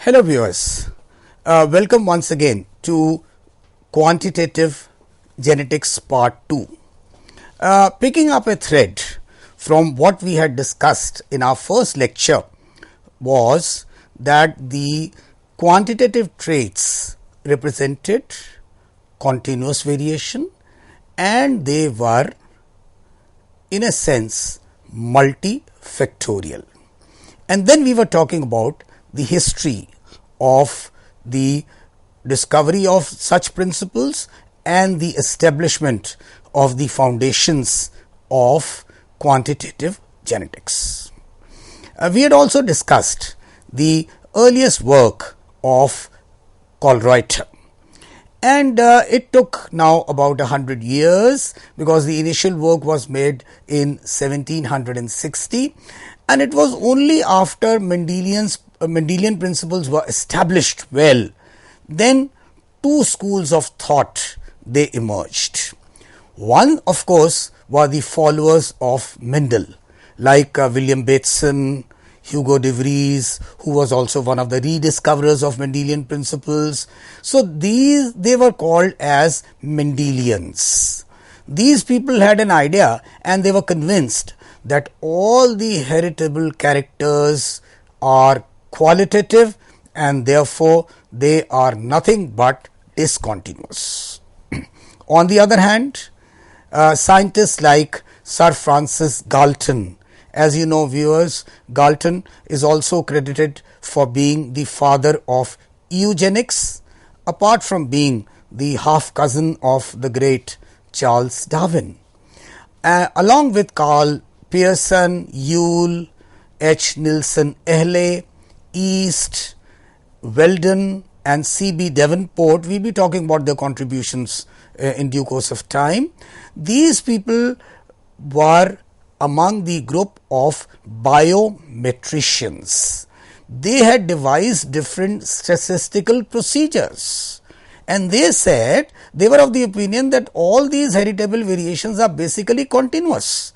Hello viewers, welcome once again to Quantitative Genetics Part 2. Picking up a thread from what we had discussed in our first lecture was that the quantitative traits represented continuous variation and they were in a sense multifactorial. And then we were talking about the history of the discovery of such principles and the establishment of the foundations of quantitative genetics. We had also discussed the earliest work of Kallreuter, and it took now about 100 years because the initial work was made in 1760, and it was only after Mendelian principles were established well, then two schools of thought they emerged. One, of course, were the followers of Mendel, like William Bateson, Hugo de Vries, who was also one of the rediscoverers of Mendelian principles. So they were called as Mendelians. These people had an idea and they were convinced that all the heritable characters are qualitative and therefore they are nothing but discontinuous. On the other hand, scientists like Sir Francis Galton, as you know viewers, Galton is also credited for being the father of eugenics, apart from being the half cousin of the great Charles Darwin. Along with Carl Pearson, Yule, H. Nilsson Ehle, East, Weldon and C.B. Davenport, we will be talking about their contributions in due course of time. These people were among the group of biometricians. They had devised different statistical procedures, and they said they were of the opinion that all these heritable variations are basically continuous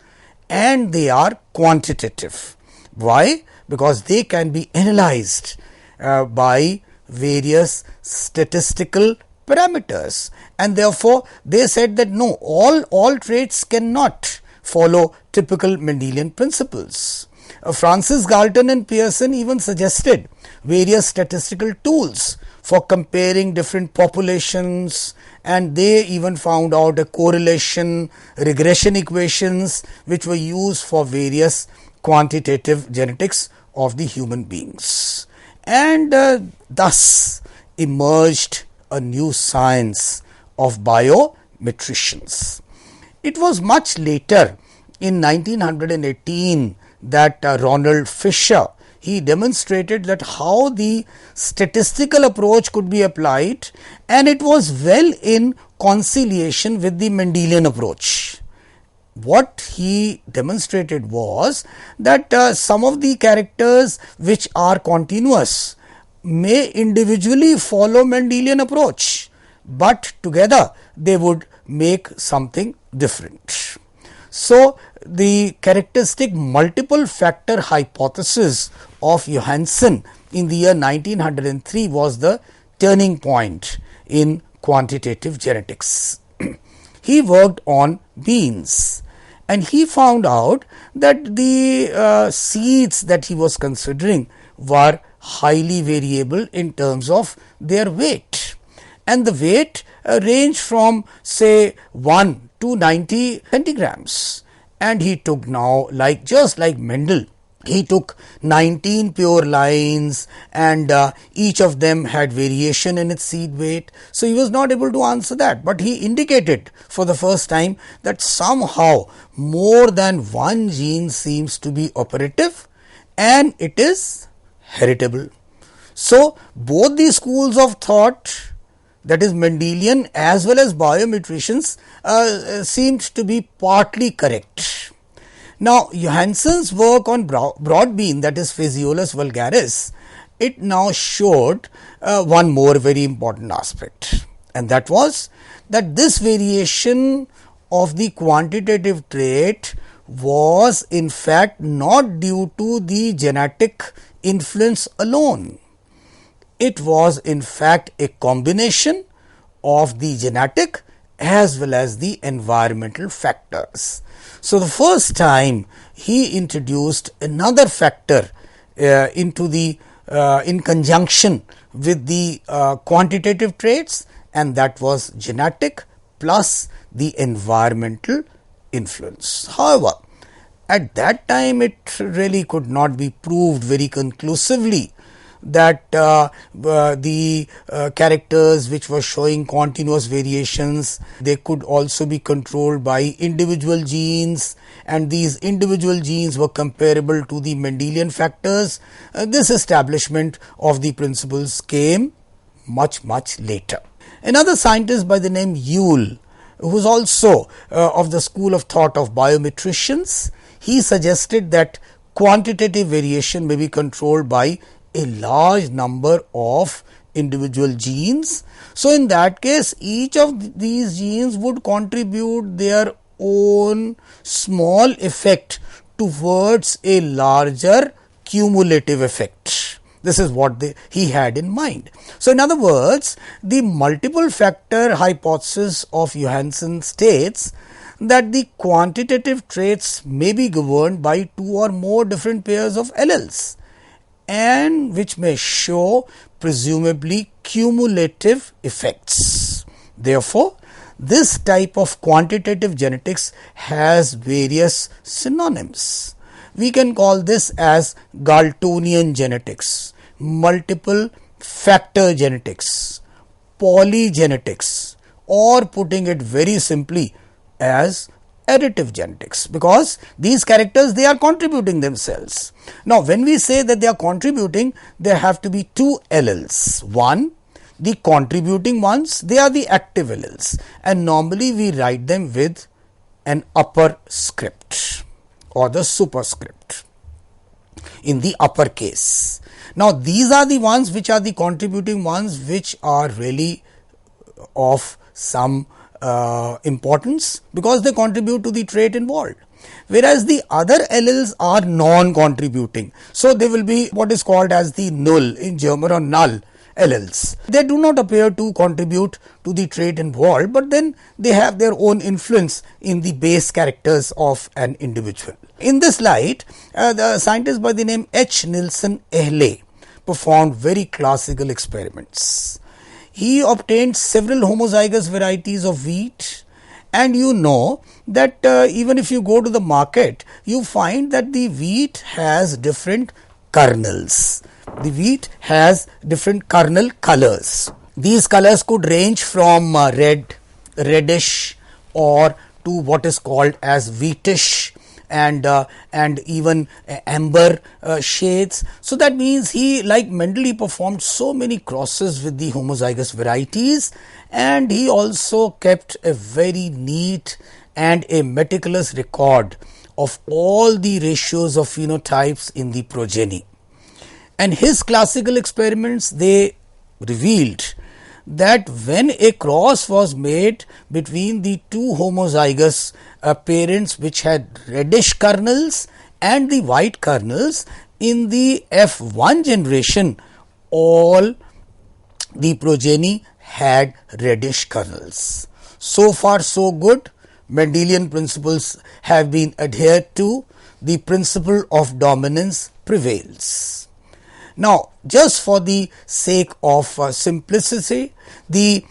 and they are quantitative. Why? Because they can be analyzed by various statistical parameters, and therefore they said that no, all traits cannot follow typical Mendelian principles. Francis Galton and Pearson even suggested various statistical tools for comparing different populations, and they even found out a correlation regression equations which were used for various quantitative genetics of the human beings. And thus emerged a new science of biometricians. It was much later in 1918 that Ronald Fisher, he demonstrated that how the statistical approach could be applied, and it was well in conciliation with the Mendelian approach. What he demonstrated was that some of the characters which are continuous may individually follow Mendelian approach, but together they would make something different. So the characteristic multiple factor hypothesis of Johansen in the year 1903 was the turning point in quantitative genetics. He worked on beans, and he found out that the seeds that he was considering were highly variable in terms of their weight, and the weight ranged from say 1 to 90 centigrams. And he took now, just like Mendel, he took 19 pure lines, and each of them had variation in its seed weight. So he was not able to answer that, but he indicated for the first time that somehow more than one gene seems to be operative and it is heritable. So both these schools of thought, that is Mendelian as well as biometricians, seemed to be partly correct. Now Johansen's work on broadbean, that is Phaseolus vulgaris, it now showed one more very important aspect, and that was that this variation of the quantitative trait was in fact not due to the genetic influence alone. it was in fact a combination of the genetic as well as the environmental factors. So, the first time he introduced another factor into the in conjunction with the quantitative traits, and that was genetic plus the environmental influence. However, at that time it really could not be proved very conclusively that the characters which were showing continuous variations, they could also be controlled by individual genes, and these individual genes were comparable to the Mendelian factors. This establishment of the principles came much later. Another scientist by the name Yule, who was also of the school of thought of biometricians, he suggested that quantitative variation may be controlled by a large number of individual genes. So, in that case, each of these genes would contribute their own small effect towards a larger cumulative effect. This is what he had in mind. So, in other words, the multiple factor hypothesis of Johansen states that the quantitative traits may be governed by two or more different pairs of alleles, and which may show presumably cumulative effects. Therefore, this type of quantitative genetics has various synonyms. We can call this as Galtonian genetics, multiple factor genetics, polygenetics, or putting it very simply as additive genetics, because these characters, they are contributing themselves. Now, when we say that they are contributing, there have to be two alleles. One, the contributing ones, they are the active alleles, and normally we write them with an upper script or the superscript in the uppercase. Now, these are the ones which are the contributing ones, which are really of some importance because they contribute to the trait involved, whereas the other alleles are non-contributing. So, they will be what is called as the null in German, or null alleles. They do not appear to contribute to the trait involved, but then they have their own influence in the base characters of an individual. In this light, the scientist by the name H. Nilsson Ehle performed very classical experiments. He obtained several homozygous varieties of wheat, and you know that even if you go to the market, you find that the wheat has different kernels. The wheat has different kernel colors. These colors could range from red, reddish, or to what is called as wheatish, and even amber shades. So, that means he, like Mendel, he performed so many crosses with the homozygous varieties, and he also kept a very neat and a meticulous record of all the ratios of phenotypes in the progeny. And his classical experiments, they revealed that when a cross was made between the two homozygous parents which had reddish kernels and the white kernels, in the F1 generation, all the progeny had reddish kernels. So far so good. Mendelian principles have been adhered to. The principle of dominance prevails. Now, just for the sake of simplicity, the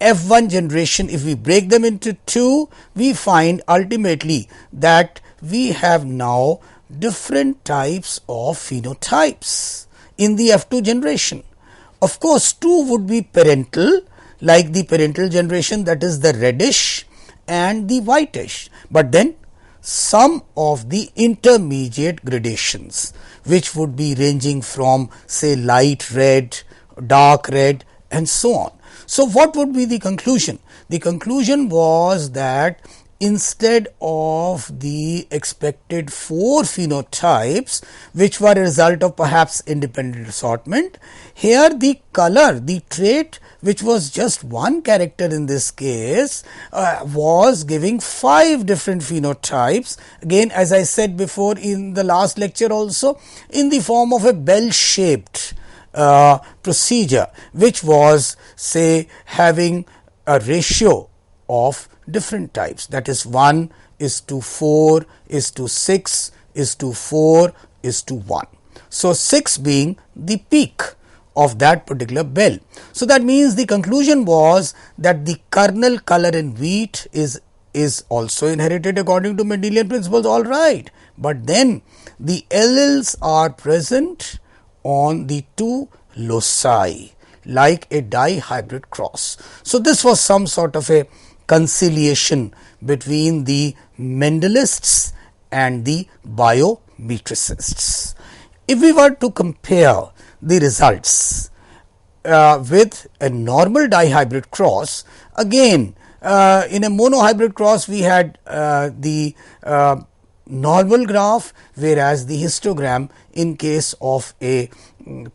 F1 generation, if we break them into two, we find ultimately that we have now different types of phenotypes in the F2 generation. Of course, two would be parental, like the parental generation, that is the reddish and the whitish, but then some of the intermediate gradations, which would be ranging from say light red, dark red, and so on. So, what would be the conclusion? The conclusion was that instead of the expected 4 phenotypes, which were a result of perhaps independent assortment, here the color, the trait which was just one character in this case, was giving 5 different phenotypes, again as I said before in the last lecture also, in the form of a bell shaped procedure, which was, say, having a ratio of different types, that is 1:4:6:4:1. So 6 being the peak of that particular bell. So that means the conclusion was that the kernel color in wheat is also inherited according to Mendelian principles, all right, but then the alleles are present on the two loci like a dihybrid cross. So this was some sort of a conciliation between the Mendelists and the biometricists. If we were to compare the results with a normal dihybrid cross, again in a monohybrid cross we had the normal graph, whereas the histogram in case of a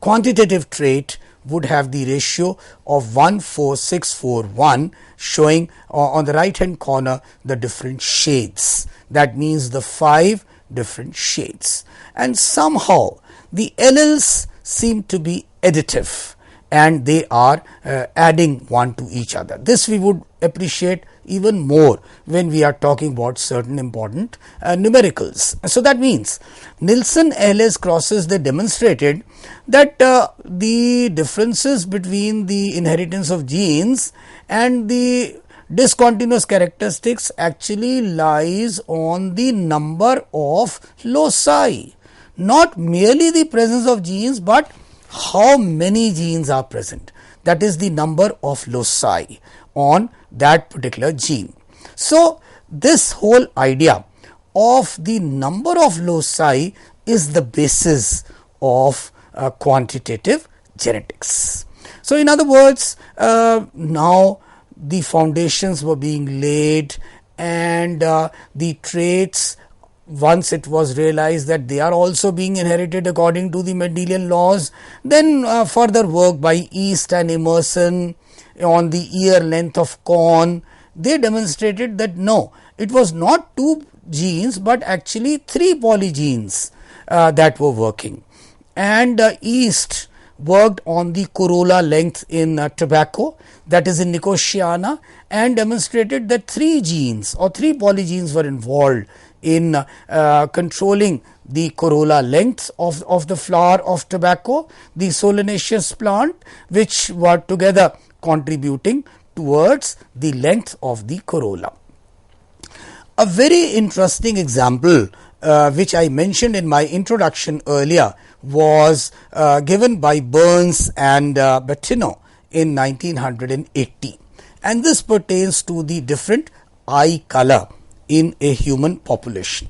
quantitative trait would have the ratio of 1:4:6:4:1, showing on the right hand corner the different shades. That means the 5 different shades, and somehow the alleles seem to be additive and they are adding one to each other. This we would appreciate even more when we are talking about certain important numericals. So that means Nilsson Allais crosses, they demonstrated that the differences between the inheritance of genes and the discontinuous characteristics actually lies on the number of loci, not merely the presence of genes, but how many genes are present, that is the number of loci on that particular gene. So this whole idea of the number of loci is the basis of quantitative genetics. So in other words, now the foundations were being laid, and the traits, once it was realized that they are also being inherited according to the Mendelian laws, then further work by East and Emerson on the ear length of corn, they demonstrated that no, it was not 2 genes but actually 3 polygenes that were working. And East worked on the corolla length in tobacco, that is in Nicotiana, and demonstrated that 3 genes or 3 polygenes were involved in controlling the corolla length of the flower of tobacco, the solanaceous plant, which were together contributing towards the length of the corolla. A very interesting example which I mentioned in my introduction earlier was given by Burns and Bettino in 1980, and this pertains to the different eye color in a human population.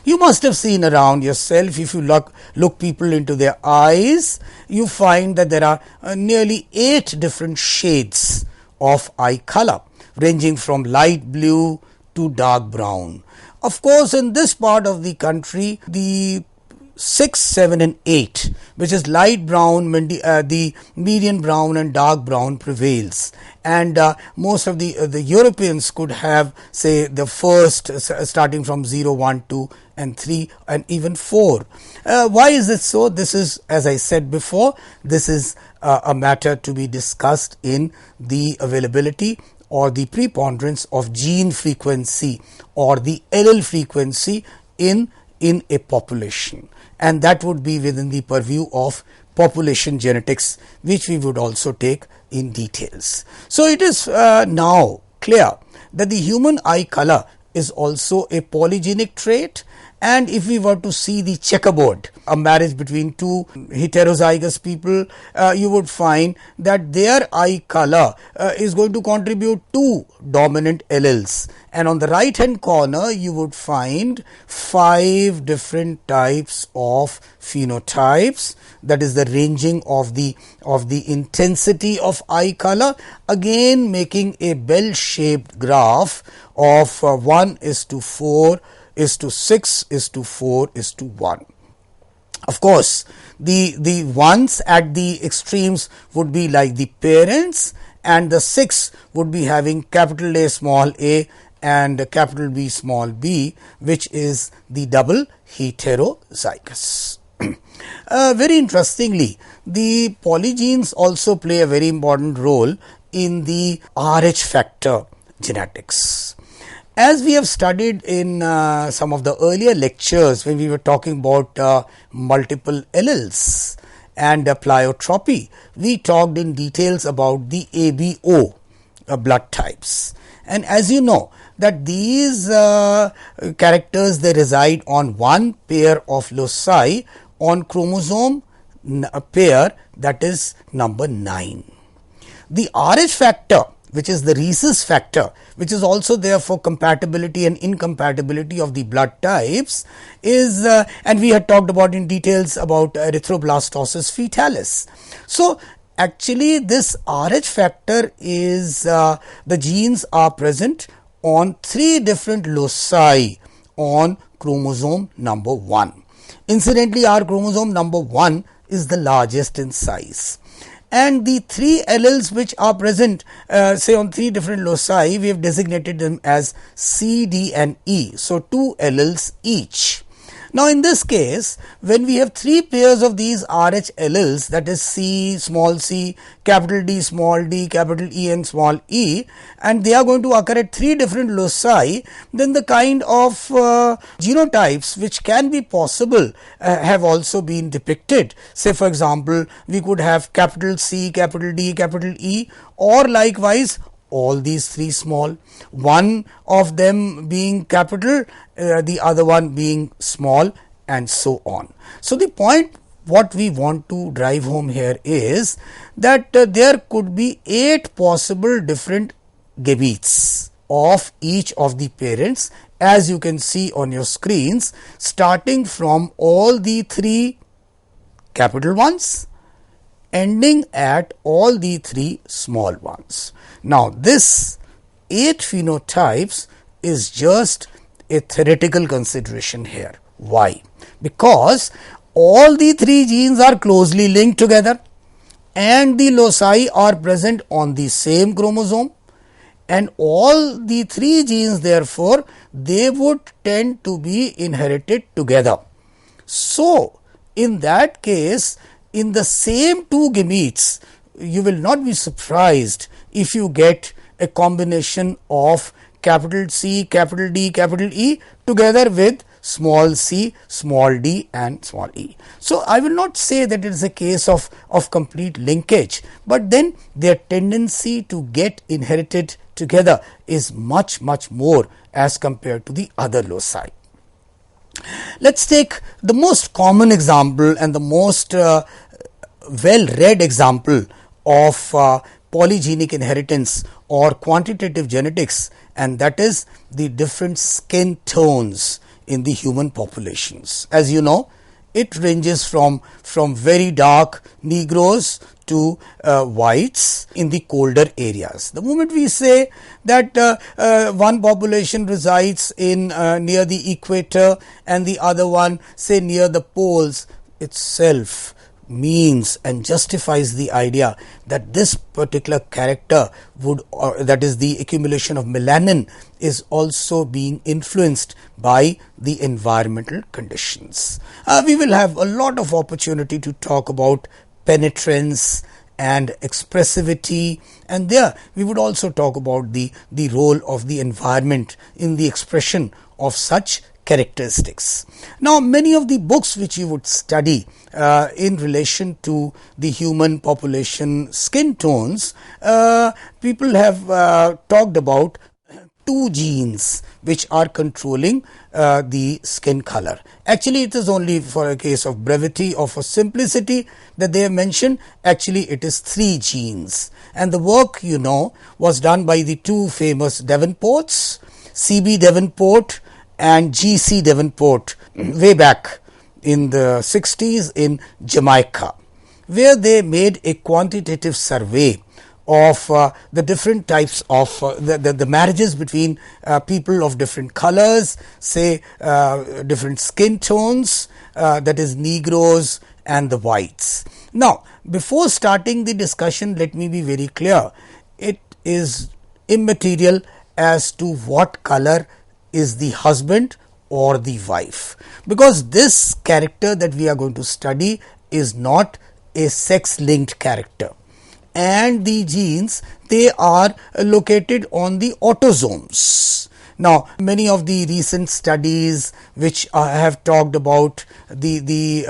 You must have seen around yourself, if you look people into their eyes, you find that there are nearly 8 different shades of eye color, ranging from light blue to dark brown. Of course, in this part of the country, the 6, 7 and 8, which is light brown, the median brown and dark brown prevails, and most of the Europeans could have, say, the first starting from 0, 1, 2 and 3 and even 4. Why is it so? This is, as I said before, this is a matter to be discussed in the availability or the preponderance of gene frequency or the allele frequency in a population, and that would be within the purview of population genetics, which we would also take in details. So it is now clear that the human eye color is also a polygenic trait, and if we were to see the checkerboard, a marriage between 2 heterozygous people, you would find that their eye color is going to contribute 2 dominant alleles, and on the right hand corner you would find 5 different types of phenotypes, that is the ranging of the intensity of eye color, again making a bell shaped graph of 1:4:6:4:1. Of course, the ones at the extremes would be like the parents, and the 6 would be having capital A small a and capital B small b, which is the double heterozygous. Very interestingly, the polygenes also play a very important role in the Rh factor genetics. As we have studied in some of the earlier lectures when we were talking about multiple alleles and pleiotropy, we talked in details about the ABO blood types. And as you know that these characters, they reside on one pair of loci on chromosome pair, that is number 9. The Rh factor, which is the rhesus factor, which is also there for compatibility and incompatibility of the blood types, is and we had talked about in details about erythroblastosis fetalis. So actually this Rh factor is the genes are present on 3 different loci on chromosome number 1. Incidentally, our chromosome number 1 is the largest in size. And the 3 alleles which are present say on 3 different loci, we have designated them as C, D and E. So 2 alleles each. Now in this case, when we have 3 pairs of these Rh alleles, that is C, small c, capital D, small d, capital E and small e, and they are going to occur at 3 different loci, then the kind of genotypes which can be possible have also been depicted. Say for example, we could have capital C, capital D, capital E, or likewise all these 3 small, one of them being capital, the other one being small, and so on. So the point what we want to drive home here is that there could be 8 possible different gametes of each of the parents, as you can see on your screens, starting from all the 3 capital ones, ending at all the 3 small ones. Now this 8 phenotypes is just a theoretical consideration here. Why? Because all the 3 genes are closely linked together and the loci are present on the same chromosome, and all the 3 genes therefore they would tend to be inherited together. So in that case, in the same 2 gametes, you will not be surprised if you get a combination of capital C, capital D, capital E together with small c, small d and small e. So I will not say that it is a case of complete linkage, but then their tendency to get inherited together is much more as compared to the other loci. Let's take the most common example and the most well read example of polygenic inheritance or quantitative genetics, and that is the different skin tones in the human populations. As you know, it ranges from very dark Negroes to whites in the colder areas. The moment we say that one population resides in near the equator and the other one say near the poles, itself means and justifies the idea that this particular character would, that is the accumulation of melanin, is also being influenced by the environmental conditions. We will have a lot of opportunity to talk about penetrance and expressivity, and there we would also talk about the role of the environment in the expression of such characteristics. Now, many of the books which you would study in relation to the human population skin tones, people have talked about 2 genes which are controlling the skin color. Actually, it is only for a case of brevity or for simplicity that they have mentioned. Actually, it is 3 genes, and the work, you know, was done by the 2 famous Davenports, C.B. Davenport and G.C. Davenport, way back in the 60s in Jamaica, where they made a quantitative survey of the different types of the marriages between people of different colors, say different skin tones, that is Negroes and the whites. Now, before starting the discussion, let me be very clear. It is immaterial as to what color is the husband or the wife, because this character that we are going to study is not a sex linked character, and the genes, they are located on the autosomes. Now, many of the recent studies which have talked about the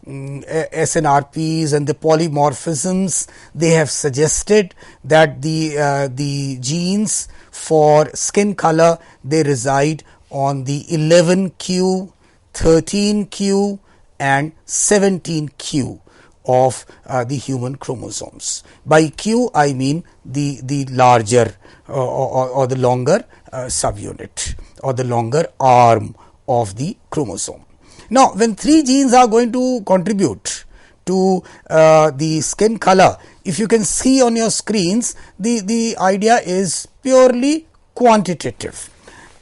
SNRPs and the polymorphisms, they have suggested that the genes for skin color, they reside on the 11q, 13q and 17q of the human chromosomes. By Q I mean the larger or the longer subunit or the longer arm of the chromosome. Now, when 3 genes are going to contribute to the skin color, if you can see on your screens, the idea is purely quantitative.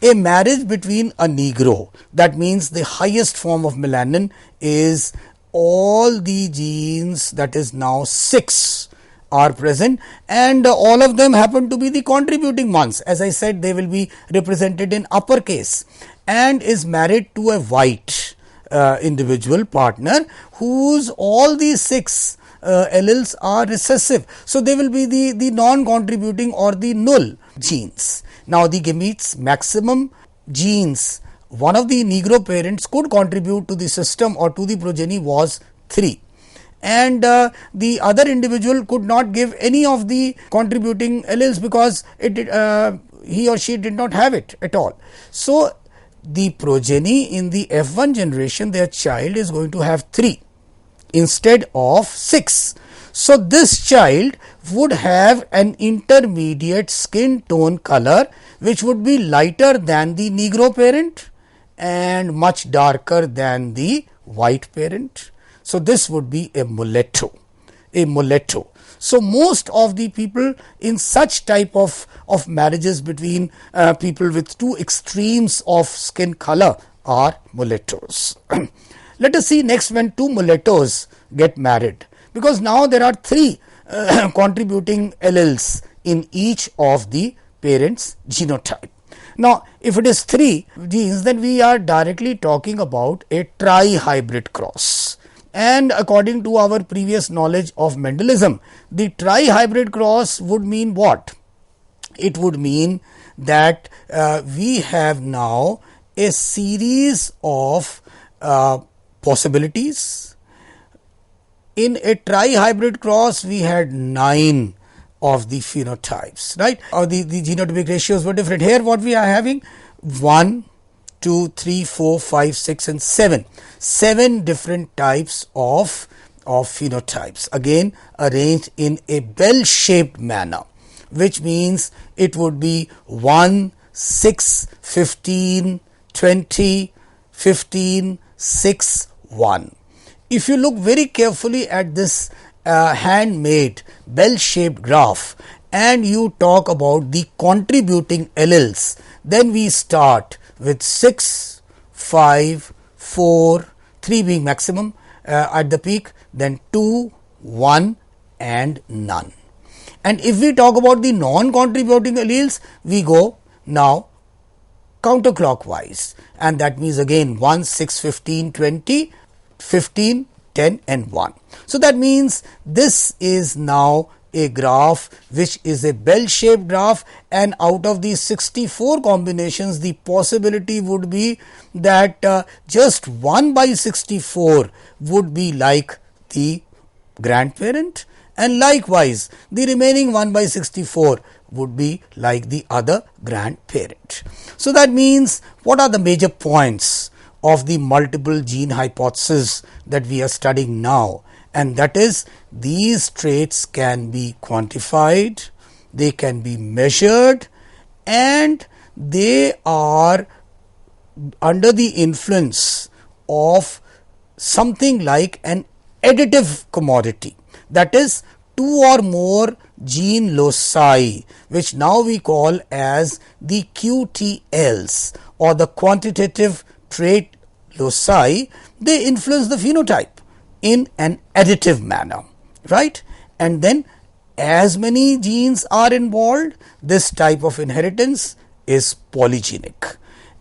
A marriage between a Negro, that means the highest form of melanin, is all the genes, that is now 6 are present, and all of them happen to be the contributing ones. As I said, they will be represented in uppercase, and is married to a white individual partner whose all these 6 alleles are recessive. So, they will be the non-contributing or the null genes. Now, the gametes maximum genes one of the Negro parents could contribute to the system or to the progeny was 3, and the other individual could not give any of the contributing alleles because he or she did not have it at all. So, the progeny in the F1 generation, their child is going to have 3 instead of 6. So, this child would have an intermediate skin tone color which would be lighter than the Negro parent and much darker than the white parent. So, this would be a mulatto, So, most of the people in such type of marriages between people with 2 extremes of skin color are mulattoes. Let us see next when 2 mulattoes get married, because now there are 3 contributing alleles in each of the parents' genotype. Now, if it is 3 genes, then we are directly talking about a tri-hybrid cross. And according to our previous knowledge of Mendelism, the tri-hybrid cross would mean what? It would mean that we have now a series of possibilities. In a tri-hybrid cross, we had 9 of the phenotypes, right? Or the genotypic ratios were different. Here what we are having 1, 2, 3, 4, 5, 6 and 7. 7 different types of phenotypes, again arranged in a bell-shaped manner, which means it would be 1, 6, 15, 20, 15, 6, 1. If you look very carefully at this handmade bell-shaped graph and you talk about the contributing alleles, then we start with 6, 5, 4, 3 being maximum at the peak, then 2, 1 and none. And if we talk about the non-contributing alleles, we go now counterclockwise, and that means again 1, 6, 15, 20, 15, 10 and 1. So, that means this is now a graph which is a bell-shaped graph, and out of these 64 combinations, the possibility would be that just 1 by 64 would be like the grandparent, and likewise the remaining 1 by 64 would be like the other grandparent. So, that means what are the major points of the multiple gene hypothesis that we are studying now? And that is, these traits can be quantified, they can be measured, and they are under the influence of something like an additive commodity, that is 2 or more gene loci, which now we call as the QTLs or the quantitative trait loci. They influence the phenotype in an additive manner, right? And then as many genes are involved, this type of inheritance is polygenic.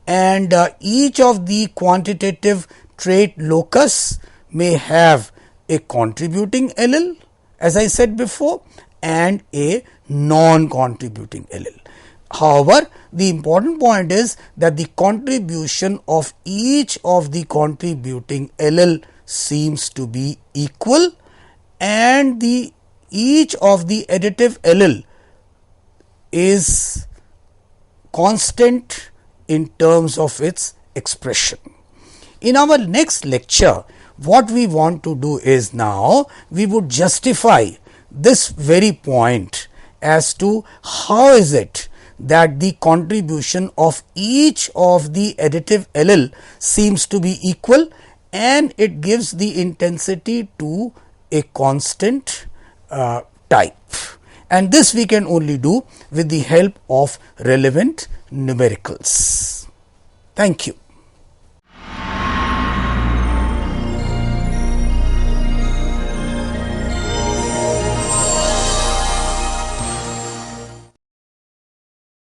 and each of the quantitative trait locus may have a contributing allele, as I said before, and a non-contributing allele. However, the important point is that the contribution of each of the contributing allele seems to be equal, and each of the additive allele is constant in terms of its expression. In our next lecture, what we want to do is, now we would justify this very point as to how is it that the contribution of each of the additive allele seems to be equal, and it gives the intensity to a constant type. And this we can only do with the help of relevant numericals. Thank you.